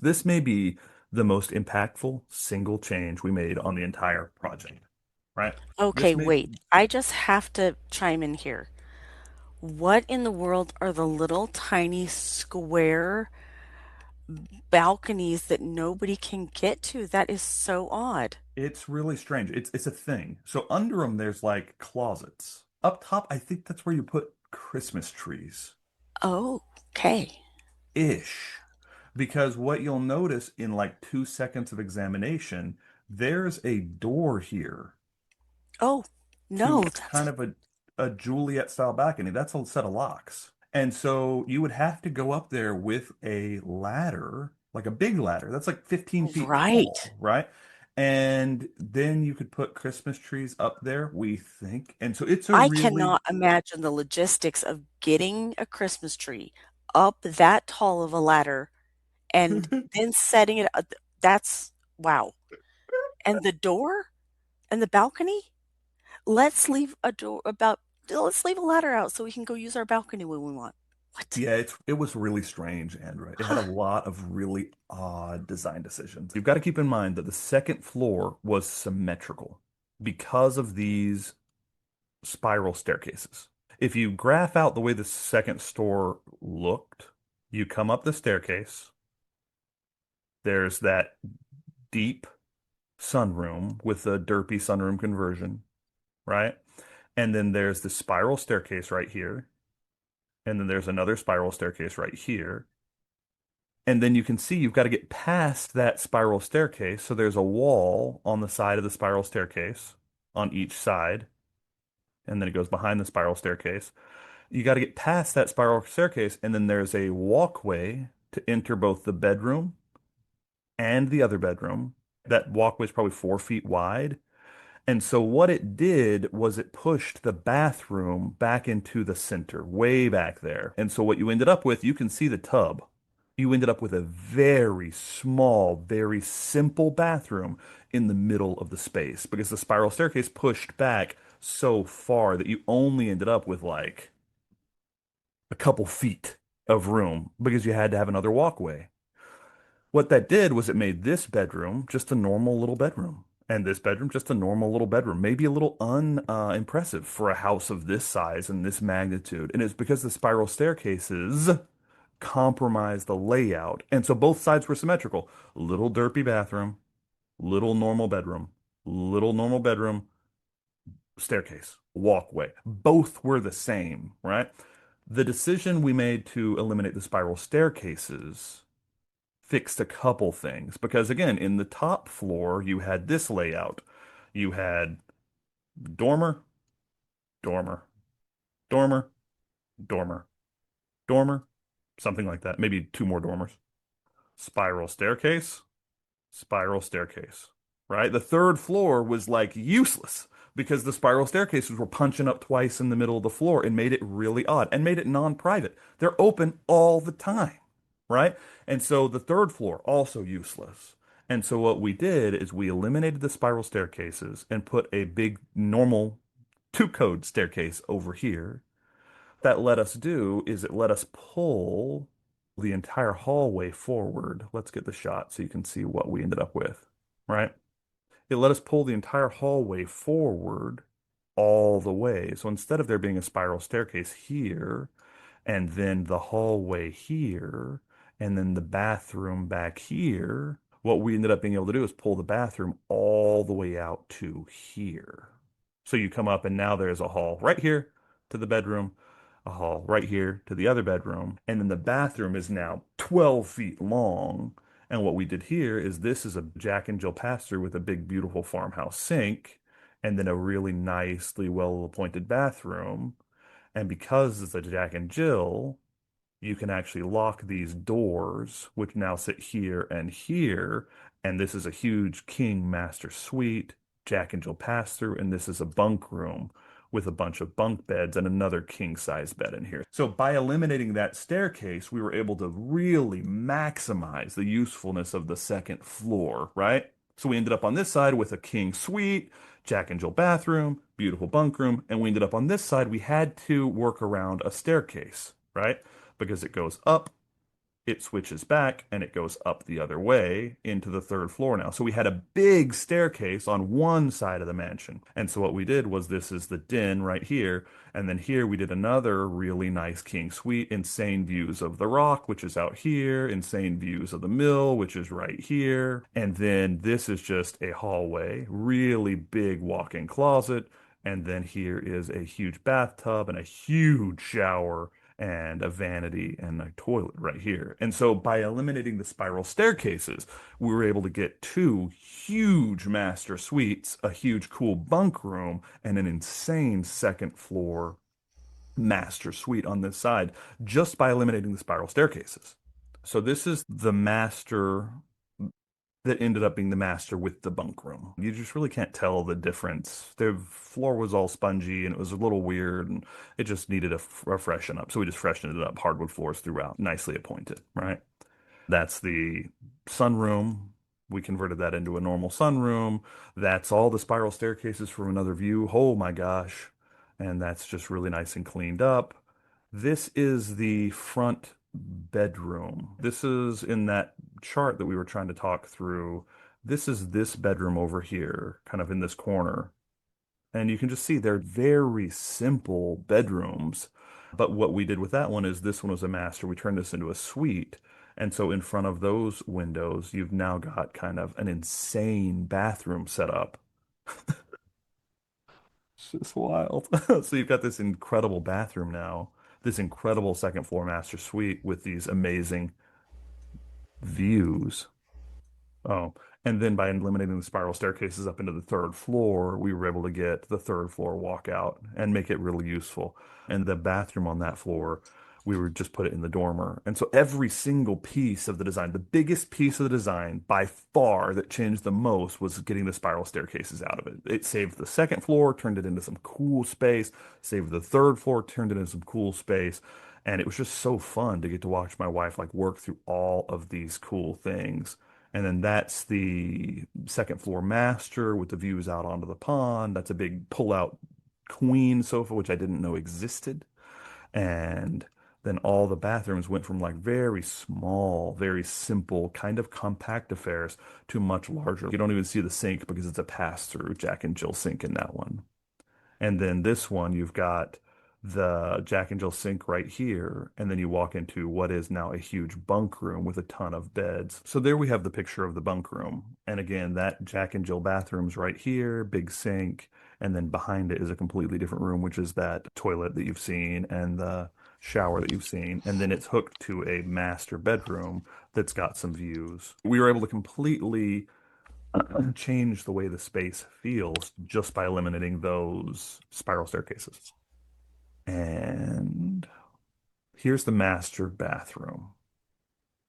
This may be the most impactful single change we made on the entire project, right? This Okay, may, wait. I just have to chime in here. What in the world are the little tiny square balconies that nobody can get to? That is so odd. it's really strange. It's a thing. So under them, there's like closets. Up top, I think that's where you put Christmas trees. Oh, okay. Ish. Because what you'll notice in like 2 seconds of examination, there's a door here Oh, no, to that's kind of a Juliet style balcony. That's a set of locks. And so you would have to go up there with a ladder, like a big ladder. That's like 15 feet right. tall, right? And then you could put Christmas trees up there, we think. And so it's a I really, cannot imagine the logistics of getting a Christmas tree up that tall of a ladder and then setting it up. That's wow. And the door and the balcony? Let's leave a door about let's leave a ladder out so we can go use our balcony when we want. What? yeah, it was really strange, Android. It had a lot of really odd design decisions. You've got to keep in mind that the second floor was symmetrical because of these spiral staircases. If you graph out the way the second store looked, you come up the staircase, there's that deep sunroom with a derpy sunroom conversion, right? And then there's the spiral staircase right here. And then there's another spiral staircase right here. And then you can see you've got to get past that spiral staircase. So there's a wall on the side of the spiral staircase on each side. And then it goes behind the spiral staircase. You got to get past that spiral staircase. And then there's a walkway to enter both the bedroom and the other bedroom. That walkway is probably 4 feet wide. And so what it did was it pushed the bathroom back into the center, way back there. And so what you ended up with, you can see the tub. You ended up with a very small, very simple bathroom in the middle of the space because the spiral staircase pushed back so far that you only ended up with like a couple feet of room because you had to have another walkway. What that did was it made this bedroom just a normal little bedroom, and this bedroom just a normal little bedroom, maybe a little unimpressive for a house of this size and this magnitude. And it's because the spiral staircases compromise the layout, and so both sides were symmetrical. Little derpy bathroom, little normal bedroom, staircase, walkway. Both were the same, right? The decision we made to eliminate the spiral staircases fixed a couple things because again, in the top floor, you had this layout. You had dormer, dormer, dormer, dormer, dormer, something like that. Maybe two more dormers. Spiral staircase, spiral staircase, right? The third floor was like useless because the spiral staircases were punching up twice in the middle of the floor and made it really odd and made it non-private. They're open all the time, right? And so the third floor also useless. And so what we did is we eliminated the spiral staircases and put a big normal two-code staircase over here. That let us do is it let us pull the entire hallway forward. Let's get the shot so you can see what we ended up with, right? It let us pull the entire hallway forward all the way. So instead of there being a spiral staircase here, and then the hallway here, and then the bathroom back here, what we ended up being able to do is pull the bathroom all the way out to here. So you come up, and now there's a hall right here to the bedroom, a hall right here to the other bedroom, and then the bathroom is now 12 feet long. And what we did here is this is a Jack and Jill pass-through with a big, beautiful farmhouse sink, and then a really nicely well-appointed bathroom. And because it's a Jack and Jill, you can actually lock these doors, which now sit here and here. And this is a huge king master suite, Jack and Jill pass through, and this is a bunk room with a bunch of bunk beds and another king size bed in here. So by eliminating that staircase, we were able to really maximize the usefulness of the second floor, right? So we ended up on this side with a king suite, Jack and Jill bathroom, beautiful bunk room, and we ended up on this side, we had to work around a staircase, right? Because it goes up, it switches back and it goes up the other way into the third floor now. So we had a big staircase on one side of the mansion. And so what we did was this is the den right here. And then here we did another really nice king suite, insane views of the rock, which is out here, insane views of the mill, which is right here. And then this is just a hallway, really big walk-in closet. And then here is a huge bathtub and a huge shower and a vanity and a toilet right here. And so by eliminating the spiral staircases, we were able to get two huge master suites, a huge cool bunk room, and an insane second floor master suite on this side just by eliminating the spiral staircases. So this is the master that ended up being the master with the bunk room. You just really can't tell the difference. The floor was all spongy and it was a little weird and it just needed a freshen up. So we just freshened it up, hardwood floors throughout, nicely appointed, right? That's the sunroom. We converted that into a normal sunroom. That's all the spiral staircases from another view. Oh my gosh. And that's just really nice and cleaned up. This is the front bedroom. This is in that chart that we were trying to talk through. This is this bedroom over here, kind of in this corner. And you can just see they're very simple bedrooms. But what we did with that one is this one was a master. We turned this into a suite. And so in front of those windows, you've now got kind of an insane bathroom set up. It's just wild. So you've got this incredible bathroom now, this incredible second floor master suite with these amazing views. Oh, and then by eliminating the spiral staircases up into the third floor, we were able to get the third floor walkout and make it really useful. And the bathroom on that floor, we would just put it in the dormer. And so every single piece of the design, the biggest piece of the design by far that changed the most was getting the spiral staircases out of it. It saved the second floor, turned it into some cool space, saved the third floor, turned it into some cool space. And it was just so fun to get to watch my wife like work through all of these cool things. And then that's the second floor master with the views out onto the pond. That's a big pull-out queen sofa, which I didn't know existed. And then all the bathrooms went from like very small, very simple, kind of compact affairs to much larger. You don't even see the sink because it's a pass-through Jack and Jill sink in that one. And then this one, you've got the Jack and Jill sink right here. And then you walk into what is now a huge bunk room with a ton of beds. So there we have the picture of the bunk room. And again, that Jack and Jill bathroom's right here, big sink. And then behind it is a completely different room, which is that toilet that you've seen and the shower that you've seen. And then it's hooked to a master bedroom that's got some views. We were able to completely change the way the space feels just by eliminating those spiral staircases. And here's the master bathroom.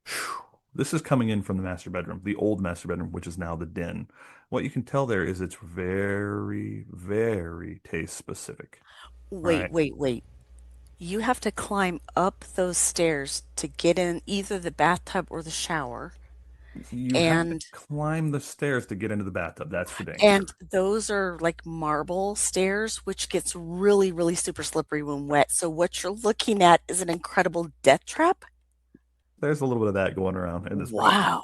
Phew. This is coming in from the master bedroom, the old master bedroom, which is now the den. What you can tell there is it's very, very taste specific, Wait, right? wait, wait. You have to climb up those stairs to get in either the bathtub or the shower. You have to And climb the stairs to get into the bathtub. That's for dang and sure. those are like marble stairs, which gets really, really super slippery when wet. So what you're looking at is an incredible death trap. There's a little bit of that going around in this property. Wow.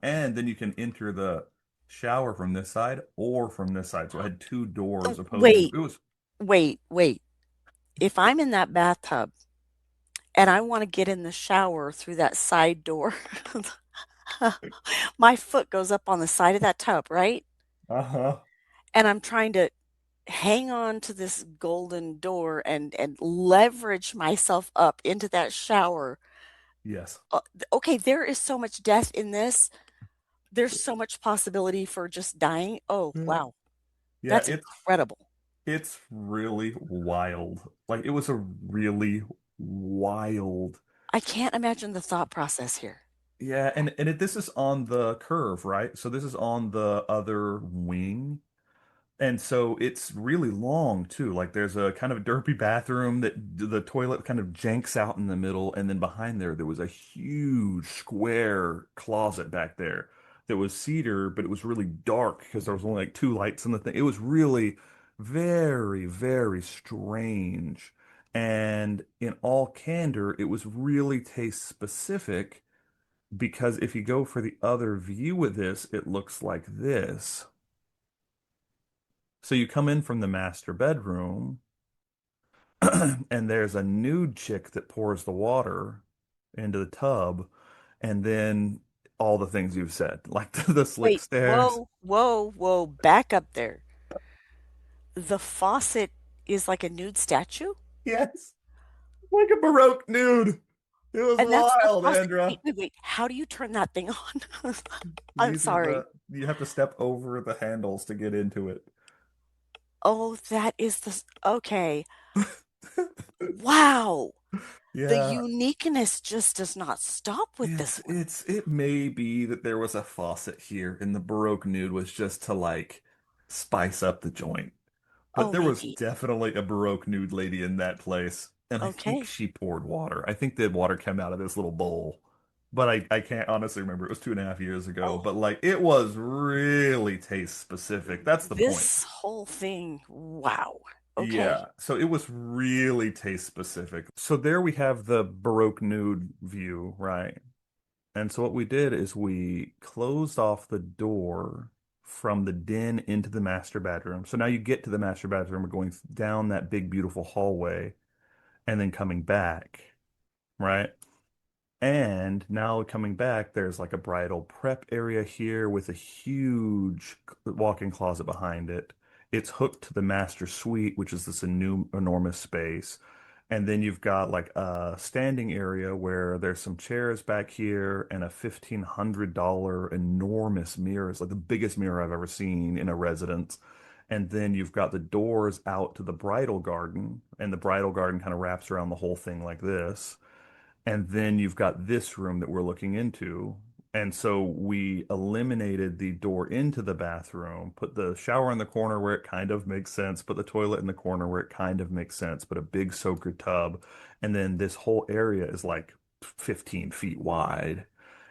And then you can enter the shower from this side or from this side. So I had two doors opposing you. Wait, It was wait. If I'm in that bathtub and I want to get in the shower through that side door, my foot goes up on the side of that tub, right? uh-huh. And I'm trying to hang on to this golden door and leverage myself up into that shower. Yes. Okay, there is so much death in this. There's so much possibility for just dying. Oh, Yeah, wow. yeah, That's incredible. it's really wild. Like it was a really wild. I can't imagine the thought process here. Yeah, and this is on the curve, right? So this is on the other wing. And so it's really long too. Like there's a kind of derpy bathroom that the toilet kind of janks out in the middle, and then behind there was a huge square closet back there that was cedar, but it was really dark because there was only like two lights in the thing. It was really very, very strange. And in all candor, it was really taste specific because if you go for the other view of this, it looks like this. So you come in from the master bedroom, and there's a nude chick that pours the water into the tub, and then all the things you've said, like the slick Wait, stairs. whoa, whoa, whoa, back up there. The faucet is like a nude statue? Yes, like a Baroque nude. It was And that's the wild, faucet. Andra. Wait, wait, wait. How do you turn that thing on? I'm These are sorry. you have to step over the handles to get into it. Oh, that is okay. Wow. The Yeah, uniqueness just does not stop with this one. it may be that there was a faucet here and the Baroque nude was just to like spice up the joint. But Oh, there was maybe. definitely a Baroque nude lady in that place. And I think Okay. she poured water. I think the water came out of this little bowl. But I can't honestly remember. It was 2.5 years ago. Oh, But like it was really taste specific. That's the point. this whole thing. Wow. Okay. Yeah. So it was really taste specific. So there we have the Baroque nude view, right? And so what we did is we closed off the door from the den into the master bedroom. So now you get to the master bedroom, we're going down that big, beautiful hallway and then coming back, right? And now coming back, there's like a bridal prep area here with a huge walk-in closet behind it. It's hooked to the master suite, which is this new enormous space. And then you've got like a standing area where there's some chairs back here and a $1,500 enormous mirror. It's like the biggest mirror I've ever seen in a residence. And then you've got the doors out to the bridal garden, and the bridal garden kind of wraps around the whole thing like this. And then you've got this room that we're looking into. And so we eliminated the door into the bathroom, put the shower in the corner where it kind of makes sense, put the toilet in the corner where it kind of makes sense, but a big soaker tub. And then this whole area is like 15 feet wide.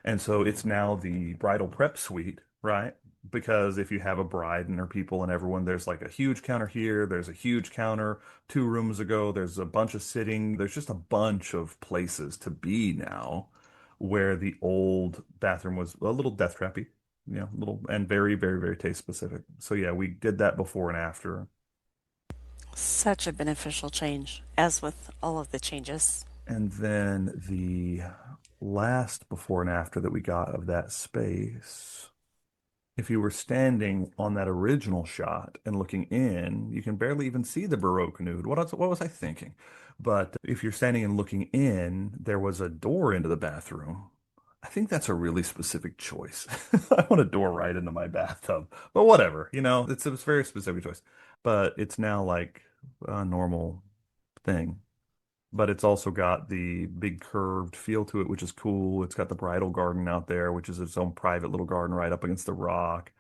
And so it's now the bridal prep suite, right? Because if you have a bride and her people and everyone, there's like a huge counter here, there's a huge counter 2 rooms ago. There's a bunch of sitting. There's just a bunch of places to be now where the old bathroom was a little death trappy, little and very, very, very taste specific. So yeah, we did that before and after. Such a beneficial change, as with all of the changes. And then the last before and after that we got of that space, if you were standing on that original shot and looking in, you can barely even see the Baroque nude. What was I thinking? But if you're standing and looking in, there was a door into the bathroom. I think that's a really specific choice. I want a door right into my bathtub, but whatever, it's a very specific choice. But it's now like a normal thing, but it's also got the big curved feel to it, which is cool. It's got the bridal garden out there, which is its own private little garden right up against the rock.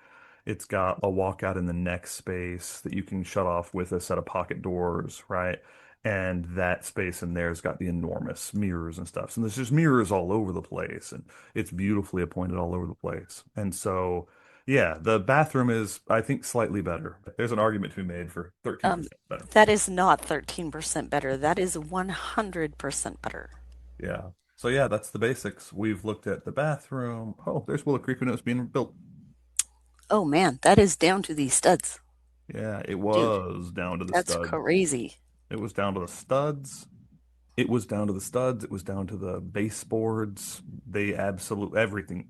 It's got a walkout in the next space that you can shut off with a set of pocket doors, right? And that space in there's got the enormous mirrors and stuff. So there's just mirrors all over the place, and it's beautifully appointed all over the place. And so, yeah, the bathroom is, I think, slightly better. There's an argument to be made for Um, 13% better. that is not 13% better. That is 100% better. Yeah. So yeah, that's the basics. We've looked at the bathroom. Oh, there's Willow Creek when it was being built. Oh man, that is down to these studs. Yeah, it Dude, was down to the that's stud. crazy. It was down to the studs. It was down to the studs. It was down to the baseboards. They absolutely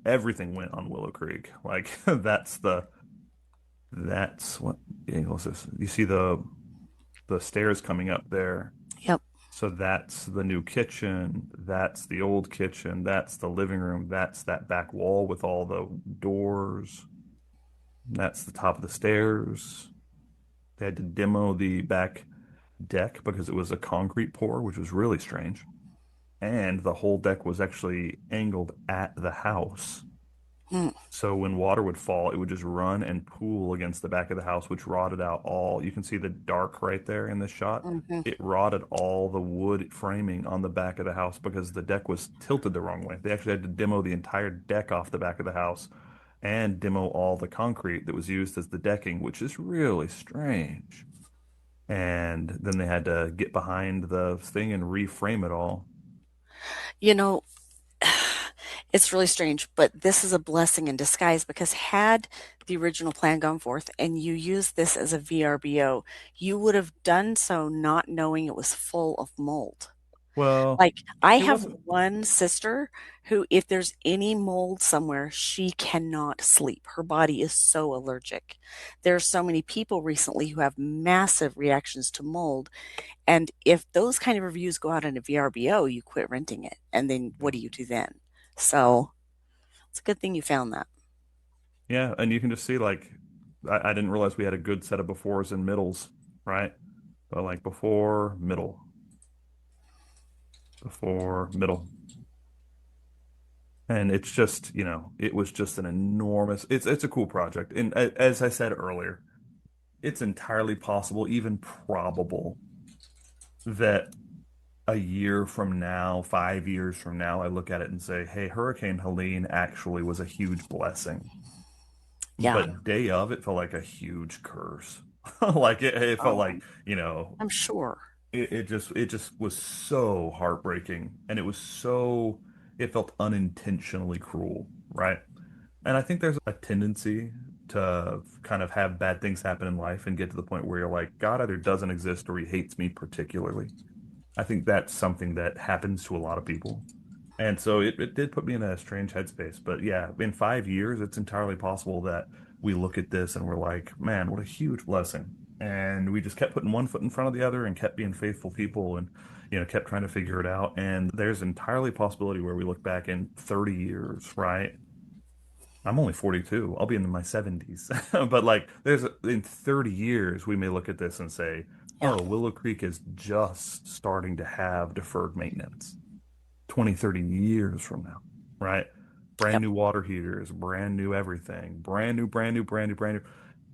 everything went on Willow Creek. Like that's what angle is this? You see the stairs coming up there. Yep. So that's the new kitchen. That's the old kitchen. That's the living room. That's that back wall with all the doors. That's the top of the stairs. They had to demo the back deck because it was a concrete pour, which was really strange. And the whole deck was actually angled at the house. Mm, So when water would fall, it would just run and pool against the back of the house, which rotted out all. You can see the dark right there in this shot. hmm It rotted all the wood framing on the back of the house because the deck was tilted the wrong way. They actually had to demo the entire deck off the back of the house and demo all the concrete that was used as the decking, which is really strange. And then they had to get behind the thing and reframe it all. You know, It's really strange, but this is a blessing in disguise because had the original plan gone forth and you used this as a VRBO, you would have done so not knowing it was full of mold. Well, Like, I it have wasn't. one sister who, if there's any mold somewhere, she cannot sleep. Her body is so allergic. There are so many people recently who have massive reactions to mold. And if those kind of reviews go out in a VRBO, you quit renting it. And then what do you do then? So it's a good thing you found that. Yeah, and you can just see like I didn't realize we had a good set of befores and middles, right? But like before, middle. And it's just, it was just an enormous it's a cool project. And as I said earlier, it's entirely possible, even probable, that a year from now, 5 years from now, I look at it and say, hey, Hurricane Helene actually was a huge blessing. Yeah. But day of, it felt like a huge curse. Like it felt Oh, like, I'm sure. it just was so heartbreaking, and it felt unintentionally cruel, right? And I think there's a tendency to kind of have bad things happen in life and get to the point where you're like, God either doesn't exist or he hates me particularly. I think that's something that happens to a lot of people. And so it did put me in a strange headspace. But yeah, in 5 years, it's entirely possible that we look at this and we're like, man, what a huge blessing. And we just kept putting one foot in front of the other and kept being faithful people and, kept trying to figure it out. And there's entirely a possibility where we look back in 30 years, right? I'm only 42. I'll be in my 70s. But like in 30 years, we may look at this and say, Yeah. oh, Willow Creek is just starting to have deferred maintenance. 20, 30 years from now, right? Brand Yep. new water heaters, brand new everything, brand new, brand new, brand new, brand new.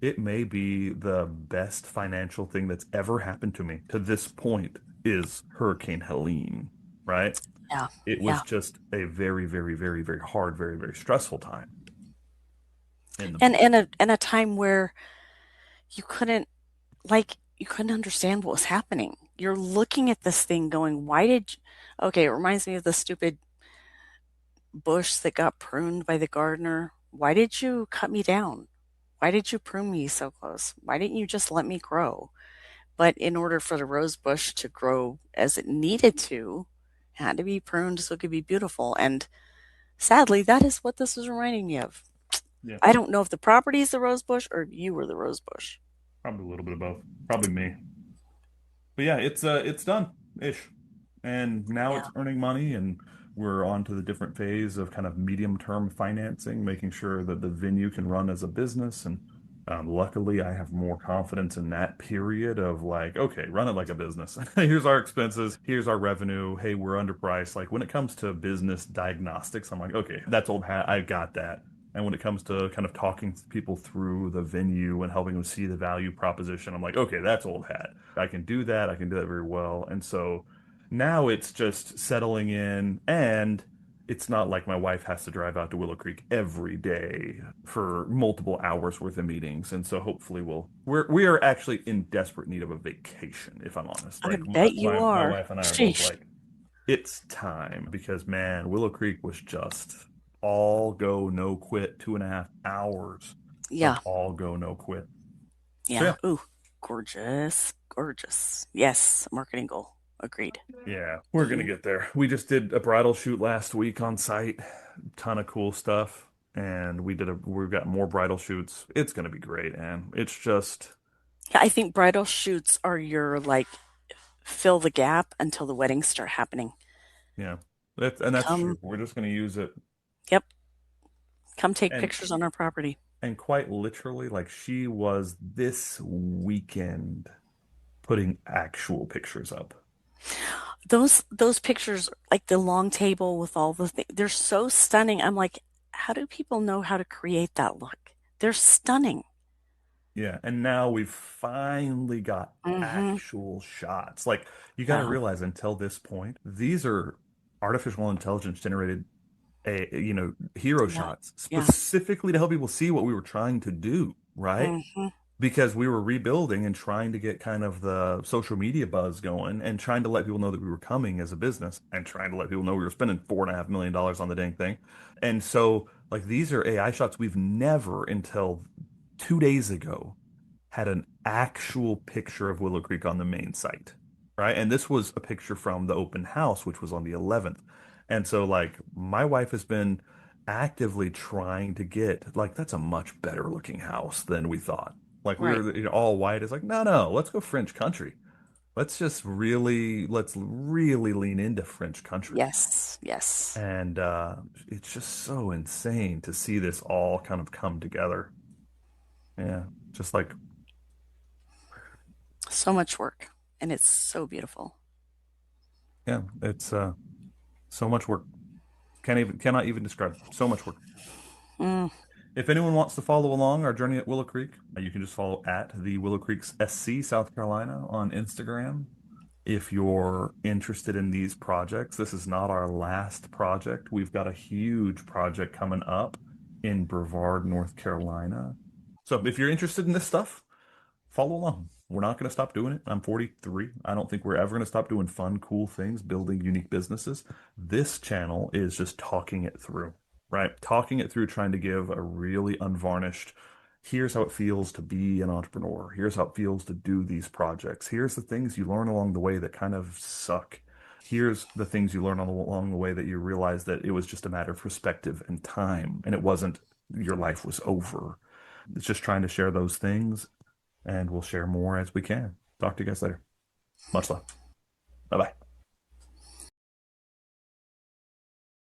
It may be the best financial thing that's ever happened to me to this point is Hurricane Helene, right? Yeah. It was Yeah. just a very, very, very, very hard, very, very stressful time in the And moment. a time where you couldn't you couldn't understand what was happening. You're looking at this thing going, why did okay, it reminds me of the stupid bush that got pruned by the gardener. Why did you cut me down? Why did you prune me so close? Why didn't you just let me grow? But in order for the rose bush to grow as it needed to, it had to be pruned so it could be beautiful. And sadly, that is what this was reminding me of. Yeah, I don't know if the property is the rose bush or you were the rose bush. probably a little bit of both. Probably me. But yeah, it's done ish. And now Yeah. it's earning money, and we're on to the different phase of kind of medium term financing, making sure that the venue can run as a business. And luckily, I have more confidence in that period of like, okay, run it like a business. Here's our expenses, here's our revenue. Hey, we're underpriced. Like when it comes to business diagnostics, I'm like, okay, that's old hat. I got that. And when it comes to kind of talking people through the venue and helping them see the value proposition, I'm like, okay, that's old hat. I can do that. I can do that very well. And so now it's just settling in, and it's not like my wife has to drive out to Willow Creek every day for multiple hours worth of meetings. And so hopefully we are actually in desperate need of a vacation, if I'm honest. I Like bet you my are. wife and I are both Sheesh. like, it's time because man, Willow Creek was just all go no quit, 2.5 hours of Yeah. all go no quit. So Yeah. yeah. Ooh, gorgeous. Gorgeous. Yes. Marketing goal. Agreed. Yeah, we're gonna get there. We just did a bridal shoot last week on site. Ton of cool stuff. And we've got more bridal shoots. It's gonna be great, and it's just, Yeah, I think bridal shoots are your fill the gap until the weddings start happening. yeah. And that's Come, true. We're just gonna use it. yep, come take And pictures on our property. and quite literally, like she was this weekend putting actual pictures up. Those pictures, like the long table with all the things, they're so stunning. I'm like, how do people know how to create that look? They're stunning. Yeah, and now we've finally got Hmm. actual shots. Like you got to Yeah. realize until this point, these are artificial intelligence generated hero Yeah. shots Yeah. specifically to help people see what we were trying to do, right? Hmm. because we were rebuilding and trying to get kind of the social media buzz going and trying to let people know that we were coming as a business and trying to let people know we were spending $4.5 million on the dang thing. And so, like, these are AI shots we've never until 2 days ago had an actual picture of Willow Creek on the main site, right? And this was a picture from the open house, which was on the 11th. And so, like, my wife has been actively trying to get, like, that's a much better looking house than we thought. Like, we Right. were, all white. It's like, no, no, let's go French country. Let's really lean into French country. Yes. Yes. And it's just so insane to see this all kind of come together. Yeah, just like, So much work, and it's so beautiful. yeah, it's so much work. Cannot even describe so much work. Mm. If anyone wants to follow along our journey at Willow Creek, you can just follow at the Willow Creeks SC South Carolina on Instagram. If you're interested in these projects, this is not our last project. We've got a huge project coming up in Brevard, North Carolina. So if you're interested in this stuff, follow along. We're not going to stop doing it. I'm 43. I don't think we're ever going to stop doing fun, cool things, building unique businesses. This channel is just talking it through, right? Talking it through, trying to give a really unvarnished, here's how it feels to be an entrepreneur. Here's how it feels to do these projects. Here's the things you learn along the way that kind of suck. Here's the things you learn along the way that you realize that it was just a matter of perspective and time, and it wasn't your life was over. It's just trying to share those things, and we'll share more as we can. Talk to you guys later. Much love. Bye bye.